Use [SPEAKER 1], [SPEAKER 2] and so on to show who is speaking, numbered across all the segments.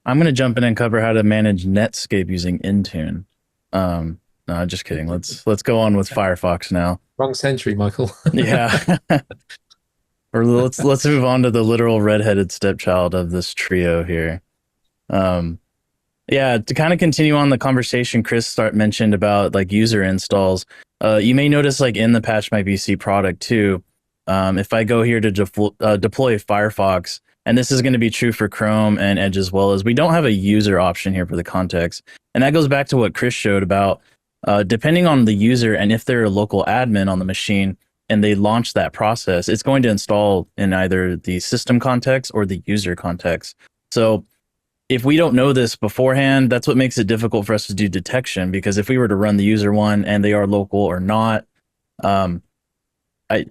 [SPEAKER 1] I'm going to jump in and cover how to manage Netscape using Intune. No, just kidding. Let's go on with Firefox now.
[SPEAKER 2] Wrong century, Michael.
[SPEAKER 1] Yeah. Or let's move on to the literal redheaded stepchild of this trio here. Um, yeah, to kind of continue on the conversation Chris mentioned about like user installs, you may notice like in the Patch My VC product too, if I go here to deploy Firefox, and this is going to be true for Chrome and Edge as well, as we don't have a user option here for the context. And that goes back to what Chris showed about depending on the user and if they're a local admin on the machine and they launch that process, it's going to install in either the system context or the user context. So if we don't know this beforehand, that's what makes it difficult for us to do detection, because if we were to run the user one and they are local or not, um,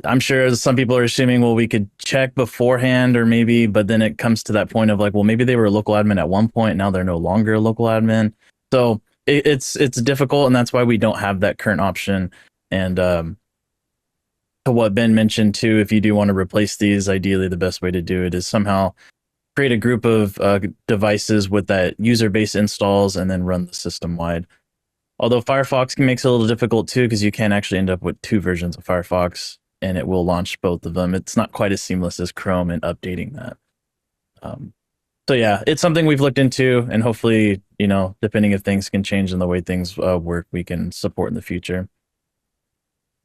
[SPEAKER 1] I'm sure some people are assuming, well, we could check beforehand or maybe, but then it comes to that point of like, well, maybe they were a local admin at one point, now they're no longer a local admin. So it's difficult, and that's why we don't have that current option. And to what Ben mentioned too, if you do want to replace these, ideally the best way to do it is somehow create a group of devices with that user-based installs and then run the system-wide. Although Firefox makes it a little difficult too, because you can actually end up with two versions of Firefox, and it will launch both of them. It's not quite as seamless as Chrome in updating that. So yeah, it's something we've looked into, and hopefully, depending if things can change in the way things work, we can support in the future.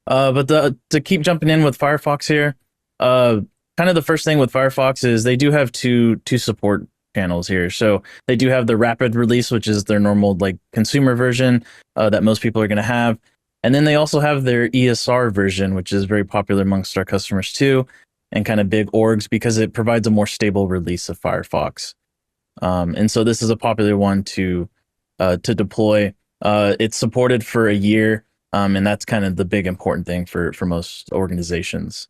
[SPEAKER 1] But to keep jumping in with Firefox here, kind of the first thing with Firefox is they do have two support channels here. So they do have the Rapid Release, which is their normal like consumer version that most people are going to have. And then they also have their ESR version, which is very popular amongst our customers too, and kind of big orgs because it provides a more stable release of Firefox. And so this is a popular one to deploy. It's supported for a year, and that's kind of the big important thing for most organizations.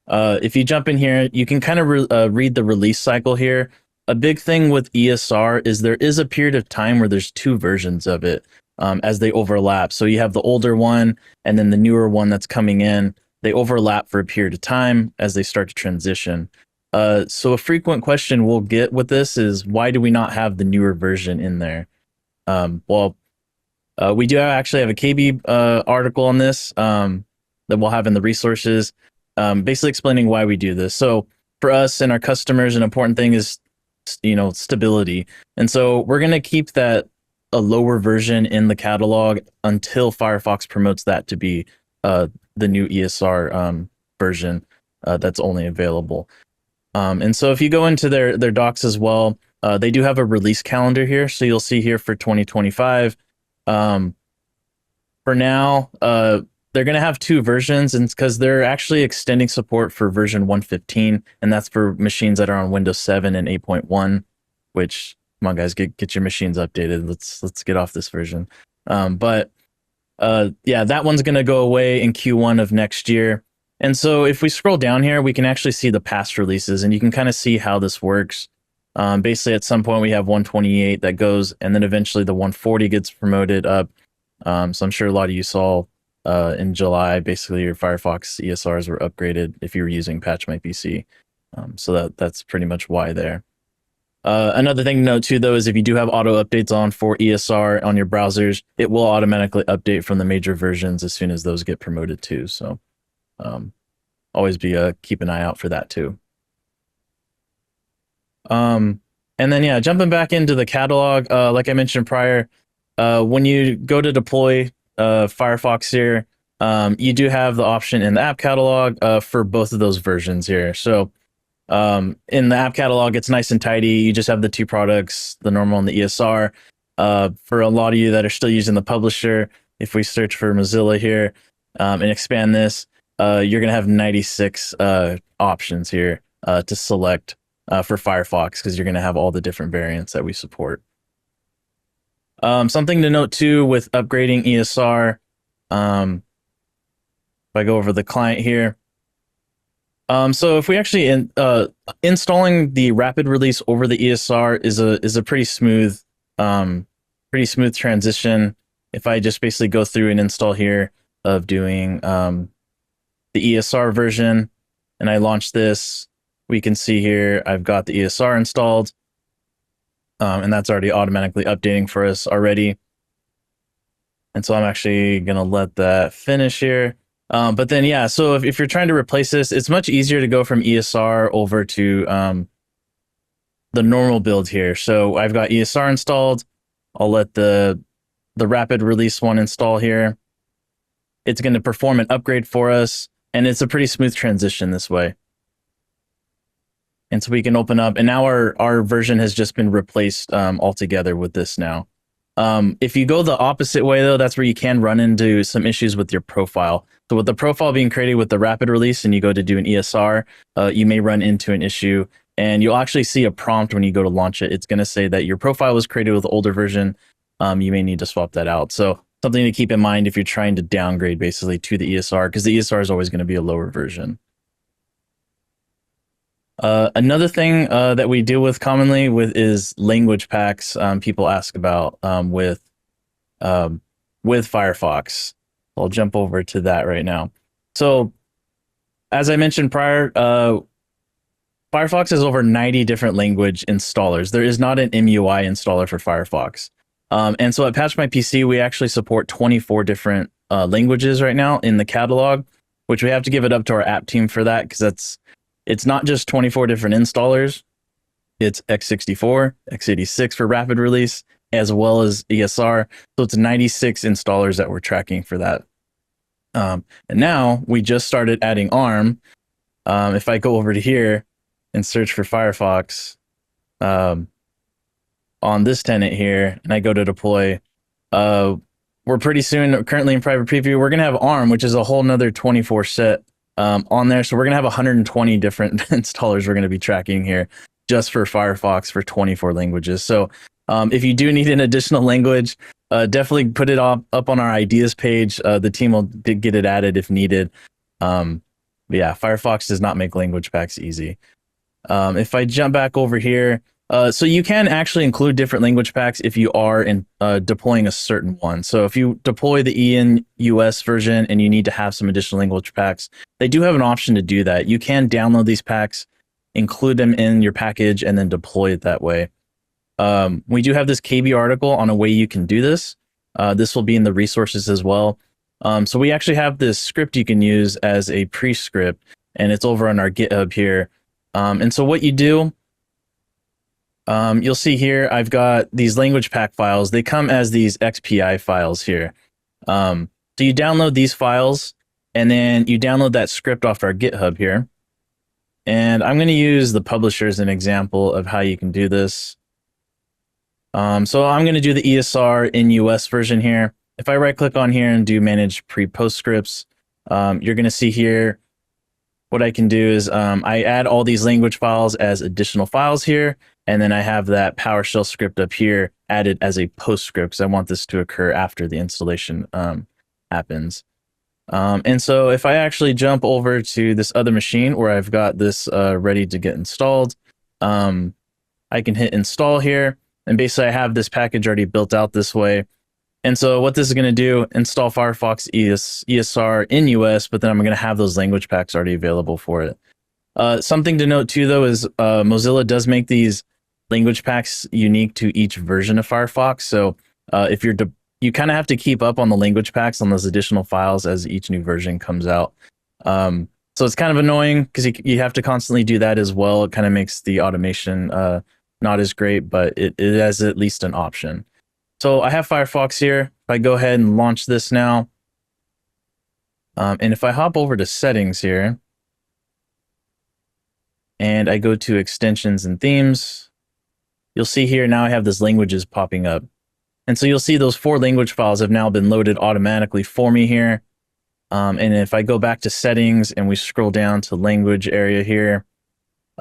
[SPEAKER 1] If you jump in here, you can kind of read the release cycle here. A big thing with ESR is there is a period of time where there's two versions of it as they overlap. So you have the older one and then the newer one that's coming in. They overlap for a period of time as they start to transition. So a frequent question we'll get with this is, why do we not have the newer version in there? We do actually have a KB article on this that we'll have in the resources, basically explaining why we do this. So for us and our customers, an important thing is, stability. And so we're going to keep that a lower version in the catalog until Firefox promotes that to be the new ESR version that's only available. And so if you go into their docs as well, they do have a release calendar here. So you'll see here for 2025. For now, they're going to have two versions, and because they're actually extending support for version 115, and that's for machines that are on Windows 7 and 8.1, which, come on guys, get your machines updated. Let's get off this version. But that one's going to go away in Q1 of next year. And so if we scroll down here, we can actually see the past releases, and you can kind of see how this works. Basically, at some point, we have 128 that goes, and then eventually the 140 gets promoted up. So I'm sure a lot of you saw in July, basically your Firefox ESRs were upgraded if you were using Patch My PC. So that's pretty much why there. Another thing to note too, though, is if you do have auto updates on for ESR on your browsers, it will automatically update from the major versions as soon as those get promoted too. So always keep an eye out for that too. And then jumping back into the catalog, like I mentioned prior, when you go to deploy Firefox here, you do have the option in the app catalog for both of those versions here. So in the app catalog, it's nice and tidy. You just have the two products, the normal and the ESR. For a lot of you that are still using the publisher, if we search for Mozilla here and expand this, you're going to have 96 options here to select for Firefox, because you're going to have all the different variants that we support. Something to note too with upgrading ESR, if I go over the client here. So if we actually installing the rapid release over the ESR is a pretty smooth transition. If I just basically go through an install here of doing the ESR version, and I launch this, we can see here I've got the ESR installed. And that's already automatically updating for us already. And so I'm actually going to let that finish here. But then, yeah, so if you're trying to replace this, it's much easier to go from ESR over to the normal build here. So I've got ESR installed. I'll let the rapid release one install here. It's going to perform an upgrade for us, and it's a pretty smooth transition this way. And so we can open up, and now our version has just been replaced altogether with this now. If you go the opposite way, though, that's where you can run into some issues with your profile. So with the profile being created with the rapid release and you go to do an ESR, you may run into an issue, and you'll actually see a prompt when you go to launch it. It's going to say that your profile was created with the older version. You may need to swap that out. So something to keep in mind if you're trying to downgrade basically to the ESR, because the ESR is always going to be a lower version. Another thing that we deal with commonly is language packs. People ask about with Firefox. I'll jump over to that right now. So as I mentioned prior, Firefox has over 90 different language installers. There is not an MUI installer for Firefox. And so at Patch My PC, we actually support 24 different languages right now in the catalog, which we have to give it up to our app team for that, because it's not just 24 different installers. It's x64, x86 for rapid release, as well as ESR. So it's 96 installers that we're tracking for that. And now we just started adding ARM. If I go over to here and search for Firefox on this tenant here, and I go to deploy, we're pretty soon, currently in private preview, we're going to have ARM, which is a whole nother 24 set on there. So we're going to have 120 different installers we're going to be tracking here just for Firefox for 24 languages. So if you do need an additional language, definitely put it up on our ideas page. The team will get it added if needed. But yeah, Firefox does not make language packs easy. If I jump back over here, so you can actually include different language packs if you are deploying a certain one. So if you deploy the EN/US version and you need to have some additional language packs, they do have an option to do that. You can download these packs, include them in your package, and then deploy it that way. We do have this KB article on a way you can do this. This will be in the resources as well. So we actually have this script you can use as a pre-script, and it's over on our GitHub here. And so what you do, you'll see here, I've got these language pack files. They come as these XPI files here. So you download these files, and then you download that script off our GitHub here. And I'm going to use the publisher as an example of how you can do this. So I'm going to do the ESR in US version here. If I right click on here and do manage pre-post scripts, you're going to see here what I can do is I add all these language files as additional files here. And then I have that PowerShell script up here added as a postscript, because I want this to occur after the installation happens. And so if I actually jump over to this other machine where I've got this ready to get installed, I can hit install here. And basically I have this package already built out this way. And so what this is going to do, install Firefox ESR in US, but then I'm going to have those language packs already available for it. Something to note too, though, is Mozilla does make these language packs unique to each version of Firefox. So if you kind of have to keep up on the language packs on those additional files as each new version comes out. So it's kind of annoying because you have to constantly do that as well. It kind of makes the automation not as great, but it has at least an option. So I have Firefox here. If I go ahead and launch this now, and if I hop over to settings here, and I go to extensions and themes, you'll see here now I have this languages popping up. And so you'll see those 4 language files have now been loaded automatically for me here. And if I go back to settings and we scroll down to language area here,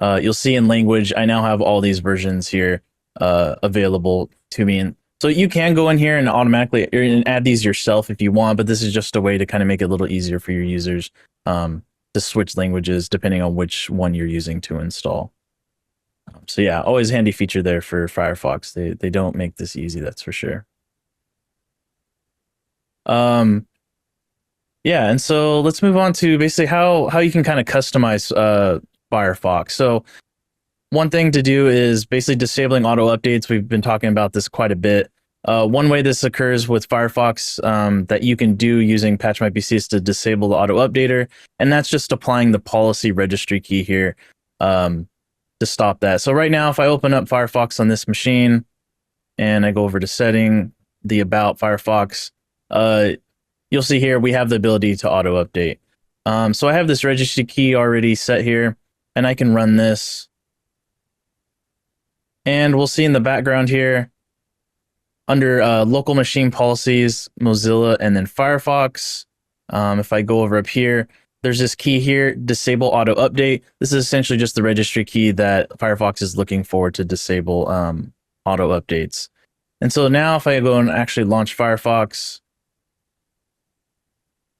[SPEAKER 1] you'll see in language, I now have all these versions here available to me. And so you can go in here and automatically add these yourself if you want, but this is just a way to kind of make it a little easier for your users to switch languages depending on which one you're using to install. So yeah, always a handy feature there for Firefox. They don't make this easy, that's for sure. Yeah, and so let's move on to basically how you can kind of customize Firefox. So one thing to do is basically disabling auto updates. We've been talking about this quite a bit. One way this occurs with Firefox that you can do using patch.mypc is to disable the auto updater, and that's just applying the policy registry key here to stop that. So right now, if I open up Firefox on this machine and I go over to setting the about Firefox, you'll see here we have the ability to auto update. So I have this registry key already set here, and I can run this. And we'll see in the background here, under local machine policies, Mozilla, and then Firefox. If I go over up here, there's this key here, disable auto update. This is essentially just the registry key that Firefox is looking for to disable auto updates. And so now if I go and actually launch Firefox,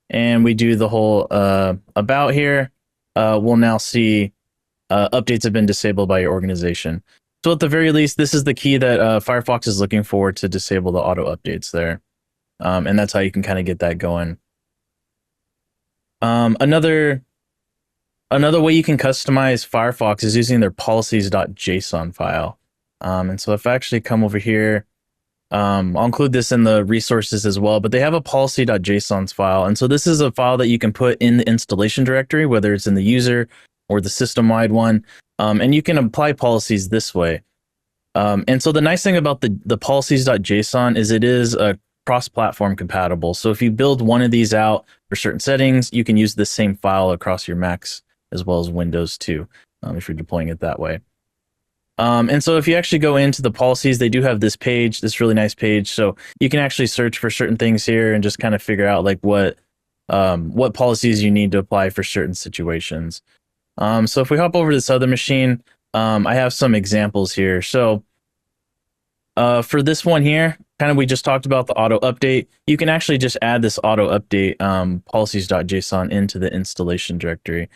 [SPEAKER 1] and we do the whole about here, we'll now see updates have been disabled by your organization. So at the very least, this is the key that Firefox is looking for to disable the auto updates there. And that's how you can kind of get that going. Another way you can customize Firefox is using their policies.json file. And so if I actually come over here, I'll include this in the resources as well, but they have a policy.json file. And so this is a file that you can put in the installation directory, whether it's in the user or the system-wide one. And you can apply policies this way. And so the nice thing about the policies.json is it is cross-platform compatible. So if you build one of these out for certain settings, you can use the same file across your Macs as well as Windows too, if you're deploying it that way. And so if you actually go into the policies, they do have this page, this really nice page. So you can actually search for certain things here and just kind of figure out like what policies you need to apply for certain situations. So if we hop over to this other machine, I have some examples here. So for this one here, kind of we just talked about the auto update. You can actually just add this auto update policies.json into the installation directory.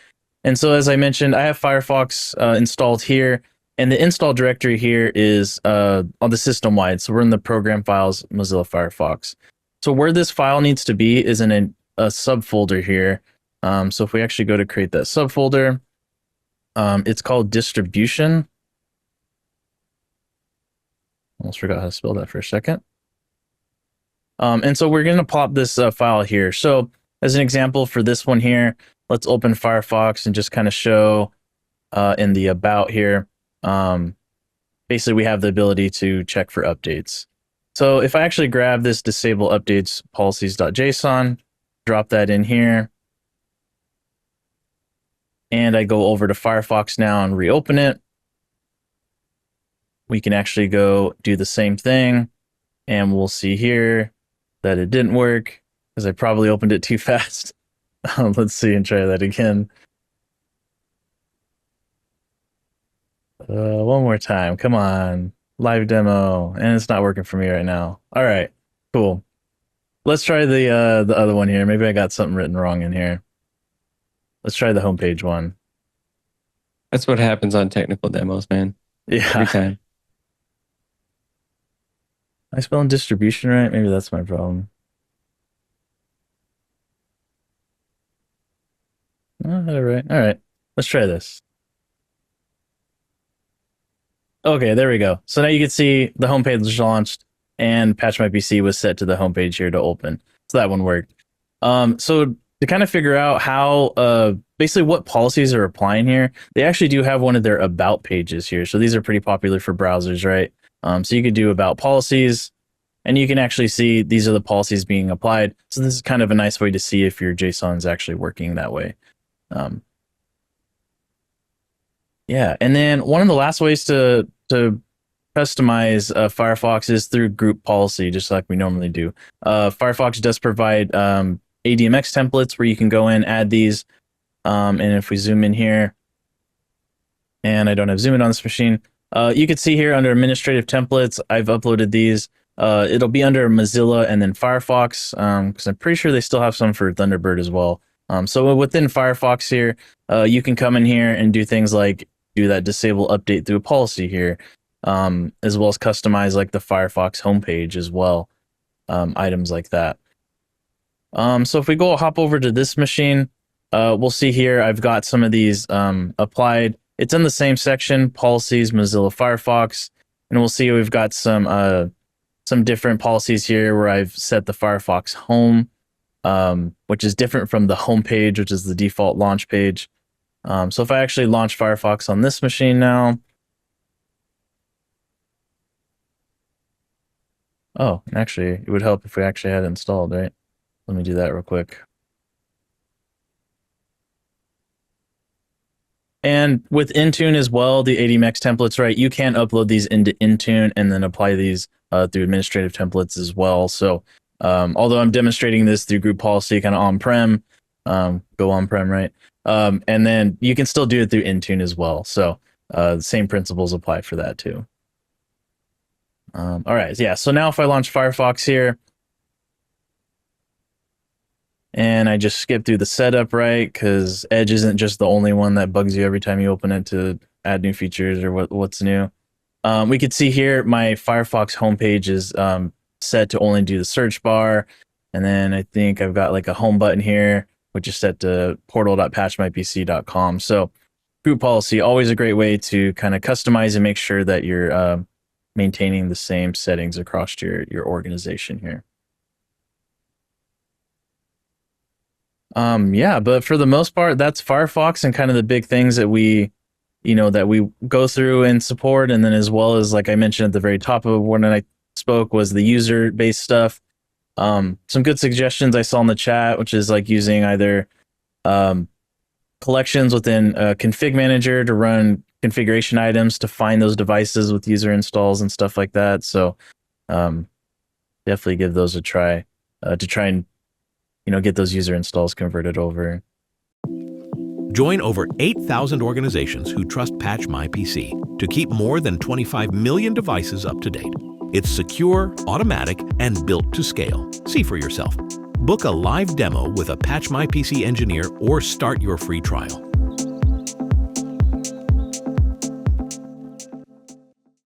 [SPEAKER 1] And so as I mentioned, I have Firefox installed here, and the install directory here is on the system wide. So we're in the program files, Mozilla Firefox. So where this file needs to be is in a subfolder here. So if we actually go to create that subfolder, it's called distribution. Almost forgot how to spell that for a second. And so we're going to plop this file here. So as an example for this one here, let's open Firefox and just kind of show in the about here. Basically, we have the ability to check for updates. So if I actually grab this disable updates policies.json, drop that in here, and I go over to Firefox now and reopen it, we can actually go do the same thing, and we'll see here that it didn't work because I probably opened it too fast. Let's see and try that again. One more time. Come on. Live demo. And it's not working for me right now. All right. Cool. Let's try the other one here. Maybe I got something written wrong in here. Let's try the homepage one.
[SPEAKER 2] That's what happens on technical demos, man.
[SPEAKER 1] Yeah.
[SPEAKER 2] Every time.
[SPEAKER 1] Am I spelling distribution right? Maybe that's my problem. Oh, all right. All right. Let's try this. Okay, there we go. So now you can see the homepage was launched and patch.mypc was set to the homepage here to open. So that one worked. So to kind of figure out how, basically what policies are applying here, they actually do have one of their about pages here. So these are pretty popular for browsers, right? So you could do about policies, and you can actually see these are the policies being applied. So this is kind of a nice way to see if your JSON is actually working that way. Yeah, and then one of the last ways to customize Firefox is through group policy, just like we normally do. Firefox does provide ADMX templates where you can go in, add these. And if we zoom in here, and I don't have zoom in on this machine, you can see here under administrative templates, I've uploaded these. It'll be under Mozilla and then Firefox, because I'm pretty sure they still have some for Thunderbird as well. So within Firefox here, you can come in here and do things like do that disable update through a policy here, as well as customize like the Firefox homepage as well, items like that. So if we go hop over to this machine, we'll see here I've got some of these applied. it's in the same section, policies, Mozilla Firefox, and we'll see we've got some different policies here where I've set the Firefox home, which is different from the home page, which is the default launch page. So if I actually launch Firefox on this machine now, oh, actually, it would help if we actually had it installed, right? Let me do that real quick. And with Intune as well, the ADMX templates, right? You can upload these into Intune and then apply these through administrative templates as well. So although I'm demonstrating this through group policy, kind of on-prem, go on-prem, right? And then you can still do it through Intune as well. So the same principles apply for that too. All right, yeah. So now if I launch Firefox here, and I just skip through the setup, right? Because Edge isn't just the only one that bugs you every time you open it to add new features or what's new. We could see here my Firefox homepage is set to only do the search bar. And then I think I've got like a home button here, which is set to portal.patchmypc.com. So group policy, always a great way to kind of customize and make sure that you're maintaining the same settings across your organization here. Yeah, but for the most part, that's Firefox and kind of the big things that we go through and support. And then as well as, like I mentioned at the very top of when I spoke, was the user-based stuff. Some good suggestions I saw in the chat, which is like using either collections within ConfigMgr to run configuration items to find those devices with user installs and stuff like that. So definitely give those a try to try and get those user installs converted over.
[SPEAKER 3] Join over 8,000 organizations who trust Patch My PC to keep more than 25 million devices up to date. It's secure, automatic, and built to scale. See for yourself. Book a live demo with a Patch My PC engineer or start your free trial.